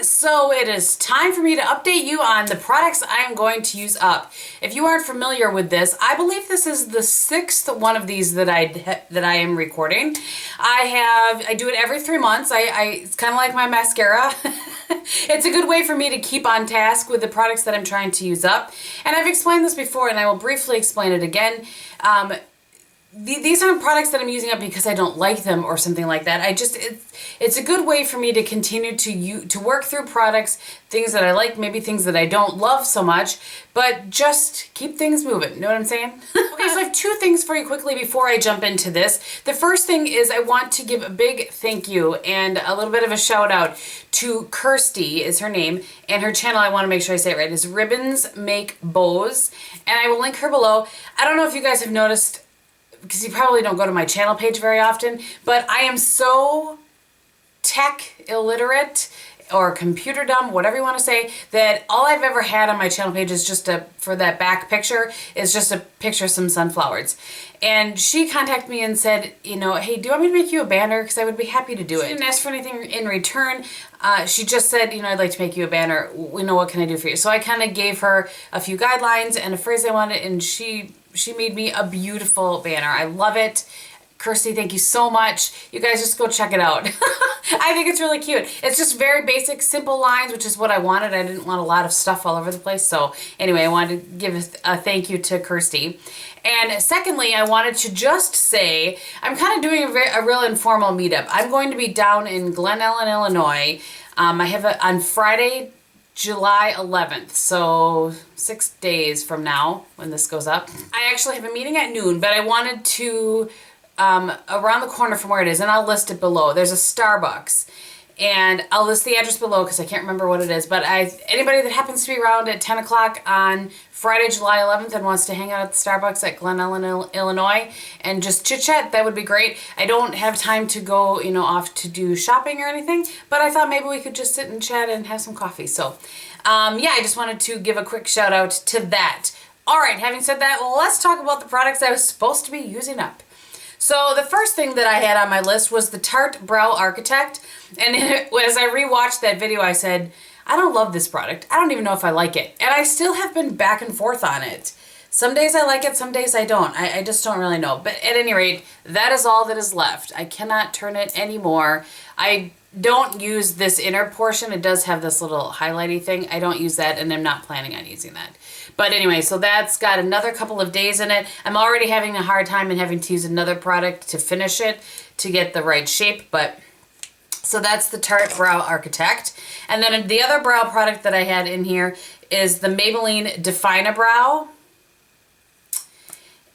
so it is time for me to update you on the products I'm going to use up. If you aren't familiar with this, I believe this is the 6th one of these that I am recording. I do it every 3 months. It's kind of like my mascara. It's a good way for me to keep on task with the products that I'm trying to use up. And I've explained this before, and I will briefly explain it again. These aren't products that I'm using up because I don't like them or something like that. It's a good way for me to continue to work through products, things that I like, maybe things that I don't love so much, but just keep things moving. You know what I'm saying? Okay, so I have 2 things for you quickly before I jump into this. The first thing is I want to give a big thank you and a little bit of a shout out to Kristin is her name, and her channel, I want to make sure I say it right, is Ribbons Make Bows, and I will link her below. I don't know if you guys have noticed, because you probably don't go to my channel page very often, but I am so tech illiterate or computer dumb, whatever you want to say, that all I've ever had on my channel page is just for that back picture, is just a picture of some sunflowers. And she contacted me and said, you know, hey, do you want me to make you a banner? Because I would be happy to do it. She didn't ask for anything in return. She just said, you know, I'd like to make you a banner. We know, what can I do for you? So I kind of gave her a few guidelines and a phrase I wanted, and she made me a beautiful banner. I love it. Kristin, thank you so much. You guys just go check it out. I think it's really cute. It's just very basic, simple lines, which is what I wanted. I didn't want a lot of stuff all over the place. So anyway, I wanted to give a thank you to Kristin. And secondly, I wanted to just say, I'm kind of doing a real informal meetup. I'm going to be down in Glen Ellyn, Illinois. I have on Friday, July 11th, so 6 days from now when this goes up. I actually have a meeting at noon, but I wanted to, around the corner from where it is, and I'll list it below. There's a Starbucks, and I'll list the address below because I can't remember what it is, but anybody that happens to be around at 10 o'clock on Friday, July 11th and wants to hang out at the Starbucks at Glen Ellyn, Illinois and just chit chat, that would be great. I don't have time to go, you know, off to do shopping or anything, but I thought maybe we could just sit and chat and have some coffee. So, yeah, I just wanted to give a quick shout out to that. All right, having said that, let's talk about the products I was supposed to be using up. So the first thing that I had on my list was the Tarte Brow Architect, and as I rewatched that video, I said, I don't love this product. I don't even know if I like it. And I still have been back and forth on it. Some days I like it, some days I don't. I just don't really know. But at any rate, that is all that is left. I cannot turn it anymore. I don't use this inner portion. It does have this little highlighty thing. I don't use that, and I'm not planning on using that. But anyway, so that's got another couple of days in it. I'm already having a hard time and having to use another product to finish it to get the right shape, but so that's the Tarte Brow Architect. And then the other brow product that I had in here is the Maybelline Define-A-Brow.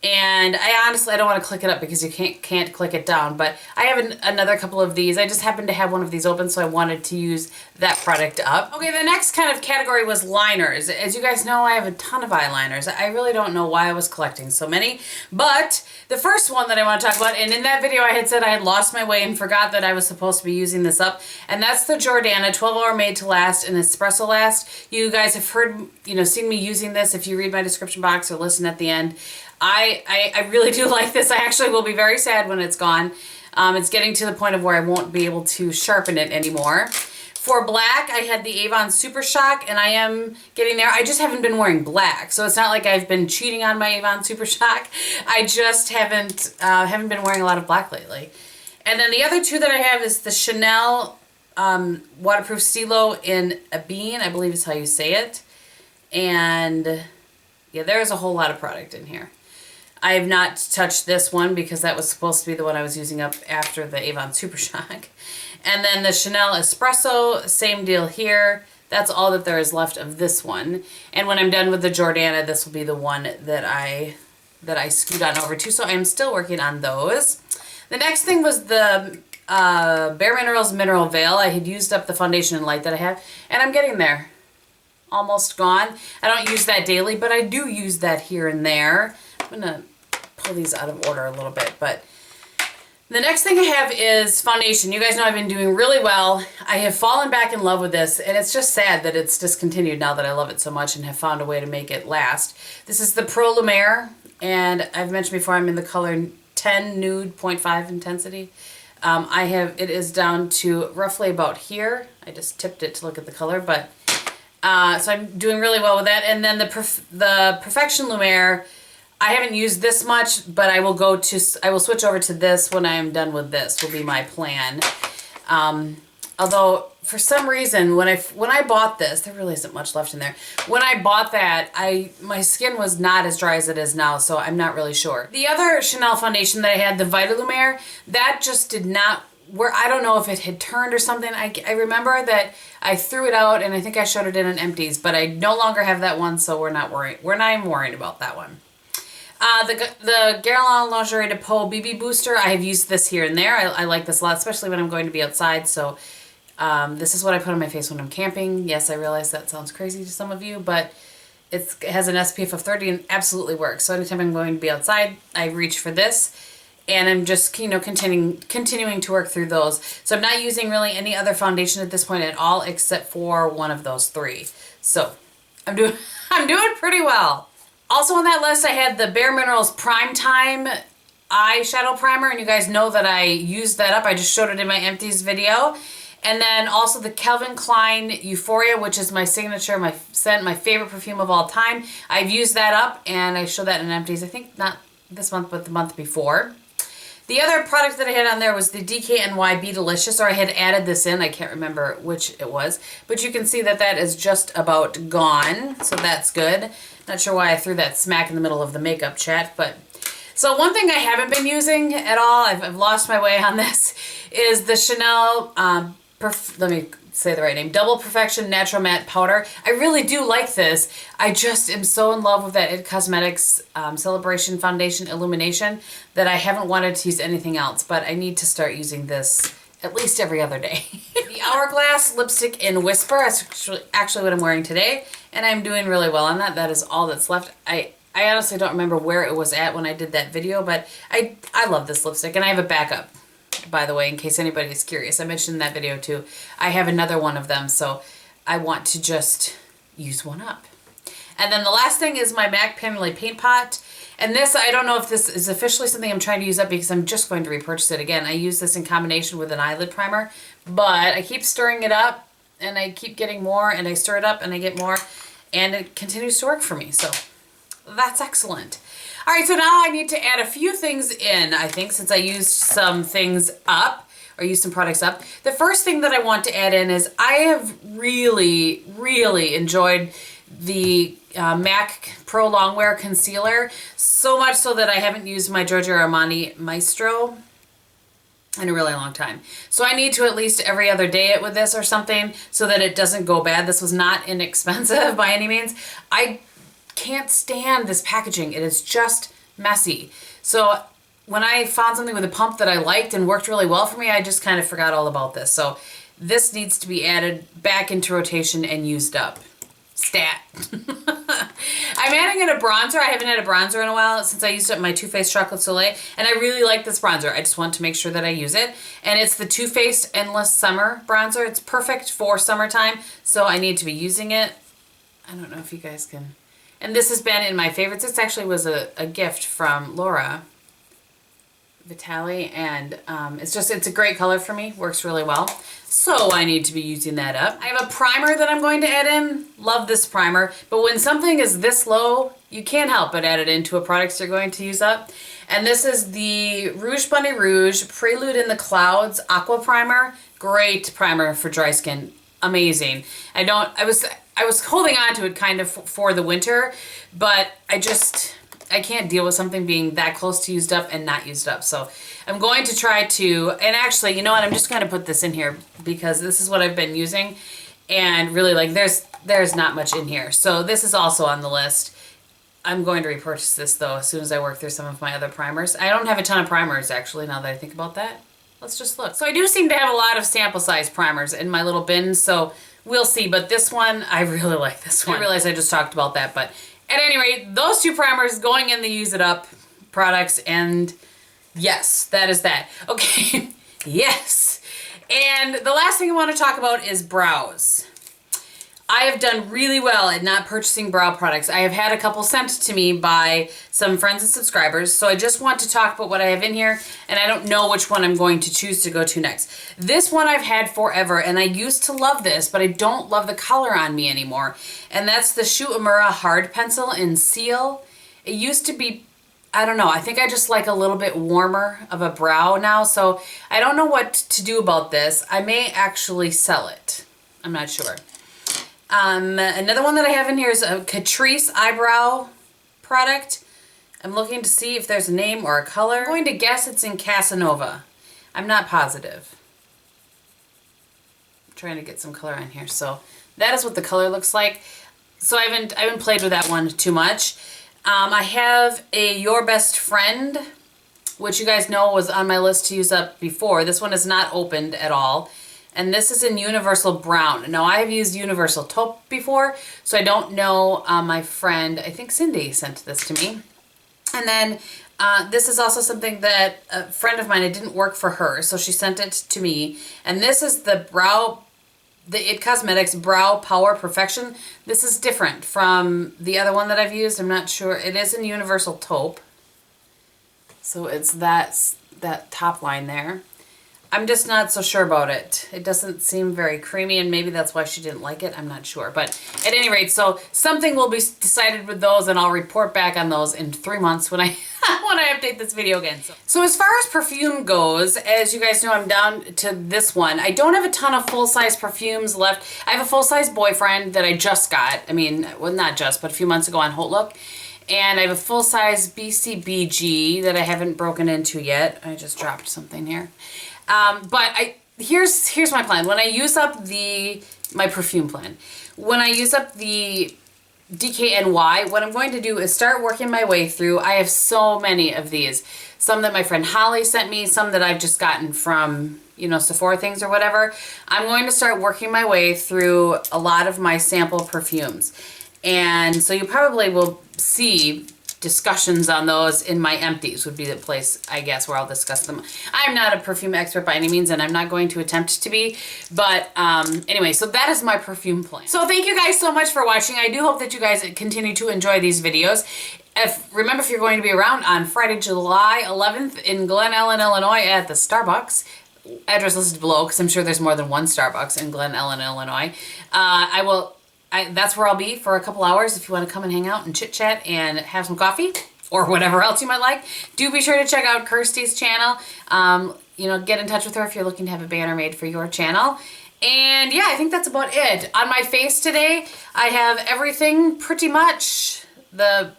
And I don't want to click it up because you can't click it down, but I have another couple of these. I just happened to have one of these open, so I wanted to use that product up. Okay, the next kind of category was liners. As you guys know, I have a ton of eyeliners. I really don't know why I was collecting so many, but the first one that I want to talk about, and in that video I had said I had lost my way and forgot that I was supposed to be using this up, and that's the Jordana 12-Hour Made to Last and Espresso Last. You guys have heard, you know, seen me using this if you read my description box or listen at the end. I really do like this. I actually will be very sad when it's gone. It's getting to the point of where I won't be able to sharpen it anymore. For black, I had the Avon Super Shock, and I am getting there. I just haven't been wearing black, so it's not like I've been cheating on my Avon Super Shock. I just haven't been wearing a lot of black lately. And then the other two that I have is the Chanel Waterproof Stilo in a Bean, I believe is how you say it. And yeah, there's a whole lot of product in here. I have not touched this one because that was supposed to be the one I was using up after the Avon Super Shock. And then the Chanel Espresso, same deal here. That's all that there is left of this one. And when I'm done with the Jordana, this will be the one that I scoot on over to. So I'm still working on those. The next thing was the Bare Minerals Mineral Veil. I had used up the foundation and light that I have, and I'm getting there. Almost gone. I don't use that daily, but I do use that here and there. I'm going to pull these out of order a little bit, but the next thing I have is foundation. You guys know I've been doing really well. I have fallen back in love with this, and it's just sad that it's discontinued now that I love it so much and have found a way to make it last. This is the ProLumiere, and I've mentioned before I'm in the color 10 Nude 0.5 intensity. It is down to roughly about here. I just tipped it to look at the color, but so I'm doing really well with that. And then the Perfection Lumiere, I haven't used this much, but I will switch over to this when I am done with this, will be my plan. Although for some reason when I bought this, there really isn't much left in there. When I bought that, my skin was not as dry as it is now, so I'm not really sure. The other Chanel foundation that I had, the Lumiere, that just did not work. I don't know if it had turned or something. I remember that I threw it out and I think I showed it in an empties, but I no longer have that one, so we're not even worried about that one. The Guerlain Lingerie de Peau BB Booster, I have used this here and there. I like this a lot, especially when I'm going to be outside. So this is what I put on my face when I'm camping. Yes, I realize that sounds crazy to some of you, but it has an SPF of 30 and absolutely works. So anytime I'm going to be outside, I reach for this. And I'm just, continuing to work through those. So I'm not using really any other foundation at this point at all, except for one of those three. So I'm doing pretty well. Also on that list, I had the Bare Minerals Prime Time eyeshadow primer, and you guys know that I used that up. I just showed it in my empties video. And then also the Calvin Klein Euphoria, which is my signature, my scent, my favorite perfume of all time. I've used that up, and I showed that in empties, I think not this month, but the month before. The other product that I had on there was the DKNY Be Delicious, or I had added this in. I can't remember which it was. But you can see that that is just about gone, so that's good. Not sure why I threw that smack in the middle of the makeup chat, but... So one thing I haven't been using at all, I've lost my way on this, is the Chanel, let me say the right name, Double Perfection Natural Matte Powder. I really do like this. I just am so in love with that IT Cosmetics Celebration Foundation Illumination that I haven't wanted to use anything else, but I need to start using this at least every other day. The Hourglass Lipstick in Whisper, that's actually what I'm wearing today, and I'm doing really well on that. That is all that's left. I honestly don't remember where it was at when I did that video, but I love this lipstick, and I have a backup, by the way, in case anybody is curious. I mentioned in that video too. I have another one of them, so I want to just use one up. And then the last thing is my MAC Painterly Paint Pot. And this, I don't know if this is officially something I'm trying to use up because I'm just going to repurchase it again. I use this in combination with an eyelid primer, but I keep stirring it up and I keep getting more, and I stir it up and I get more, and it continues to work for me. So that's excellent. All right, so now I need to add a few things in, I think, since I used some things up, or used some products up. The first thing that I want to add in is I have really, really enjoyed the MAC Pro Longwear Concealer, so much so that I haven't used my Giorgio Armani Maestro in a really long time. So I need to at least every other day it with this or something so that it doesn't go bad. This was not inexpensive by any means. I can't stand this packaging. It is just messy. So when I found something with a pump that I liked and worked really well for me, I just kind of forgot all about this. So this needs to be added back into rotation and used up. Stat. I'm adding in a bronzer. I haven't had a bronzer in a while since I used up my Too Faced Chocolate Soleil, and I really like this bronzer. I just want to make sure that I use it. And it's the Too Faced Endless Summer bronzer. It's perfect for summertime, so I need to be using it. I don't know if you guys can... And this has been in my favorites. This actually was a gift from Laura Vitale, and it's a great color for me. Works really well. So I need to be using that up. I have a primer that I'm going to add in. Love this primer. But when something is this low, you can't help but add it into a product you're going to use up. And this is the Rouge Bunny Rouge Prelude in the Clouds Aqua Primer. Great primer for dry skin. Amazing. I was holding on to it kind of for the winter, but I can't deal with something being that close to used up and not used up. So I'm going to try to, and actually, you know what, I'm just going to put this in here because this is what I've been using, and really, like, there's not much in here. So this is also on the list. I'm going to repurchase this though as soon as I work through some of my other primers. I don't have a ton of primers actually, now that I think about that. Let's just look. So I do seem to have a lot of sample size primers in my little bins, so we'll see. But this one, I really like this one. I realize I just talked about that, but at any rate, those two primers going in the Use It Up products, and yes, that is that. Okay, yes. And the last thing I want to talk about is brows. I have done really well at not purchasing brow products. I have had a couple sent to me by some friends and subscribers, so I just want to talk about what I have in here, and I don't know which one I'm going to choose to go to next. This one I've had forever, and I used to love this, but I don't love the color on me anymore, and that's the Shu Uemura Hard Pencil in Seal. It used to be, I don't know, I think I just like a little bit warmer of a brow now, so I don't know what to do about this. I may actually sell it. I'm not sure. Another one that I have in here is a Catrice eyebrow product. I'm looking to see if there's a name or a color. I'm going to guess it's in Casanova. I'm not positive. I'm trying to get some color on here. So that is what the color looks like. So I haven't played with that one too much. I have a Your Best Friend, which you guys know was on my list to use up before. This one is not opened at all. And this is in Universal Brown. Now, I have used Universal Taupe before, so I don't know. My friend, I think Cindy, sent this to me. And then this is also something that a friend of mine, it didn't work for her, so she sent it to me. And this is the It Cosmetics Brow Power Perfection. This is different from the other one that I've used. I'm not sure. It is in Universal Taupe. So it's that top line there. I'm just not so sure about it. It doesn't seem very creamy, and maybe that's why she didn't like it. I'm not sure. But at any rate, so something will be decided with those, and I'll report back on those in 3 months when I when I update this video again. So as far as perfume goes, as you guys know, I'm down to this one. I don't have a ton of full-size perfumes left. I have a full-size boyfriend that I just got. I mean, well, not just, but a few months ago on Haute Look. And I have a full-size BCBG that I haven't broken into yet. I just dropped something here. But here's my plan. When I use up my perfume plan, when I use up the DKNY, what I'm going to do is start working my way through. I have so many of these. Some that my friend Holly sent me, some that I've just gotten from, you know, Sephora things or whatever. I'm going to start working my way through a lot of my sample perfumes. And so you probably will see discussions on those in my empties would be the place, I guess, where I'll discuss them. I'm not a perfume expert by any means, and I'm not going to attempt to be, but anyway, so that is my perfume plan. So thank you guys so much for watching. I do hope that you guys continue to enjoy these videos. Remember, if you're going to be around on Friday, July 11th in Glen Ellyn, Illinois at the Starbucks, address listed below, because I'm sure there's more than one Starbucks in Glen Ellyn, Illinois, that's where I'll be for a couple hours if you want to come and hang out and chit chat and have some coffee or whatever else you might like. Do be sure to check out Kirsty's channel. You know, get in touch with her if you're looking to have a banner made for your channel. And yeah, I think that's about it. On my face today, I have everything pretty much. The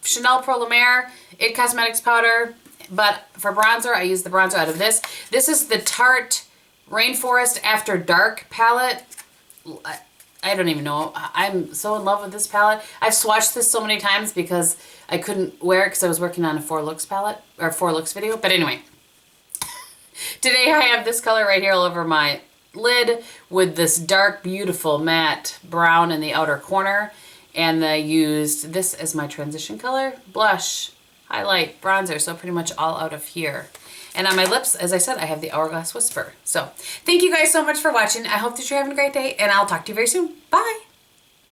Chanel ProLumiere, It Cosmetics powder, but for bronzer, I use the bronzer out of this. This is the Tarte Rainforest After Dark palette. I don't even know. I'm so in love with this palette. I've swatched this so many times because I couldn't wear it because I was working on a 4 Looks palette, or 4 Looks video. But anyway, today I have this color right here all over my lid with this dark, beautiful matte brown in the outer corner. And I used this as my transition color. Blush, highlight, bronzer, so pretty much all out of here. And on my lips, as I said, I have the Hourglass Whisper. So thank you guys so much for watching. I hope that you're having a great day, and I'll talk to you very soon. Bye.